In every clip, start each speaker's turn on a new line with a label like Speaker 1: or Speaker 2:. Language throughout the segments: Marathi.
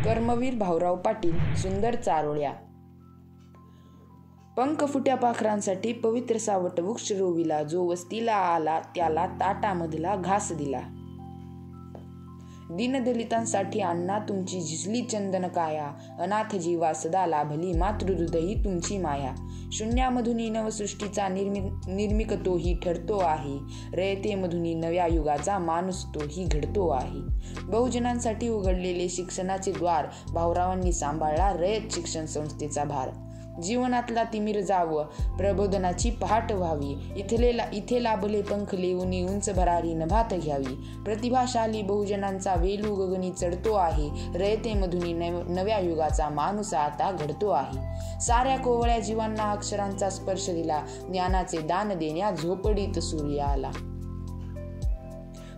Speaker 1: कर्मवीर भाऊराव पाटील. सुंदर चारोळ्या. पंख फुट्या पाखरांसाठी पवित्र सावट वृक्ष रोविला. जो वस्तीला आला त्याला ताटामधला घास दिला. दीनदलितांसाठी अण्णा तुमची झिजली चंदन काया. अनाथ जीवा सदा लाभली मातृहृदयी तुमची माया. शून्यामधुनी नवसृष्टीचा निर्मिक तोही ठरतो आहे. रयतेमधुनी नव्या युगाचा माणूस तोही घडतो आहे. बहुजनांसाठी उघडलेले शिक्षणाचे द्वार भाऊरावांनी सांभाळला रयत शिक्षण संस्थेचा भार. जीवनातला तिमिर जावं प्रबोधनाची पहाट व्हावी. इथे लाभले पंख लेऊनी उंच भरारी नभात घ्यावी. प्रतिभाशाली बहुजनांचा वेलू गगनी चढतो आहे. रयतेमधुनी नव्या युगाचा माणूस आता घडतो आहे. साऱ्या कोवळ्या जीवांना अक्षरांचा स्पर्श दिला. ज्ञानाचे दान देण्या झोपडीत सूर्य आला.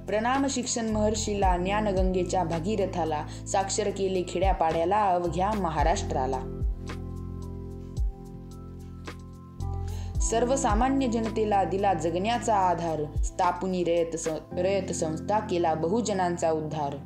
Speaker 1: प्रणाम शिक्षण महर्षीला. ज्ञानगंगेच्या भागीरथाला. साक्षर केले खेड्यापाड्याला अवघ्या महाराष्ट्राला. सर्वसामान्य जनतेला दिला जगण्याचा आधार. स्थापुनी रयत संस्था केला बहुजनांचा उद्धार.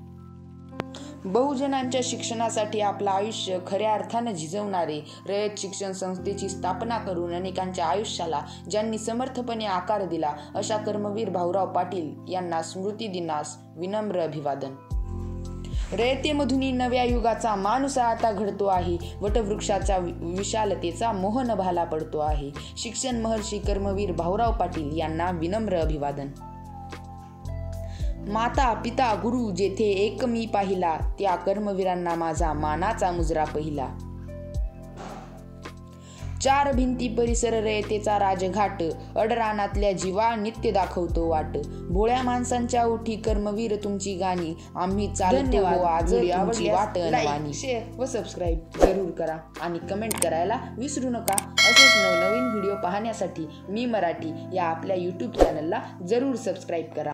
Speaker 1: बहुजनांच्या शिक्षणासाठी आपलं आयुष्य खऱ्या अर्थानं झिजवणारे रयत शिक्षण संस्थेची स्थापना करून अनेकांच्या आयुष्याला ज्यांनी समर्थपणे आकार दिला अशा कर्मवीर भाऊराव पाटील यांना स्मृती दिनास विनम्र अभिवादन. रयतेमधुनी नव्या युगाचा माणूस आता घडतो आहे. वटवृक्षाच्या विशालतेचा मोह नभाला पडतो आहे. शिक्षण महर्षी कर्मवीर भाऊराव पाटील यांना विनम्र अभिवादन. माता पिता गुरु जेथे एक मी पाहिला. त्या कर्मवीरांना माझा मानाचा मुजरा पहिला. चार भिंती परिसर रयतेचा राजघाट. अडरानातल्या जीवा नित्य दाखवतो वाट. भोळ्या माणसांच्या ओठी कर्मवीर तुमची गाणी. आम्ही चालतो आज तुमची वाट अनवाणी. शेअर व सबस्क्राईब जरूर करा आणि कमेंट करायला विसरू नका. असेच नवनवीन व्हिडिओ पाहण्यासाठी मी मराठी या आपल्या यूट्यूब चॅनलला जरूर सबस्क्राईब करा.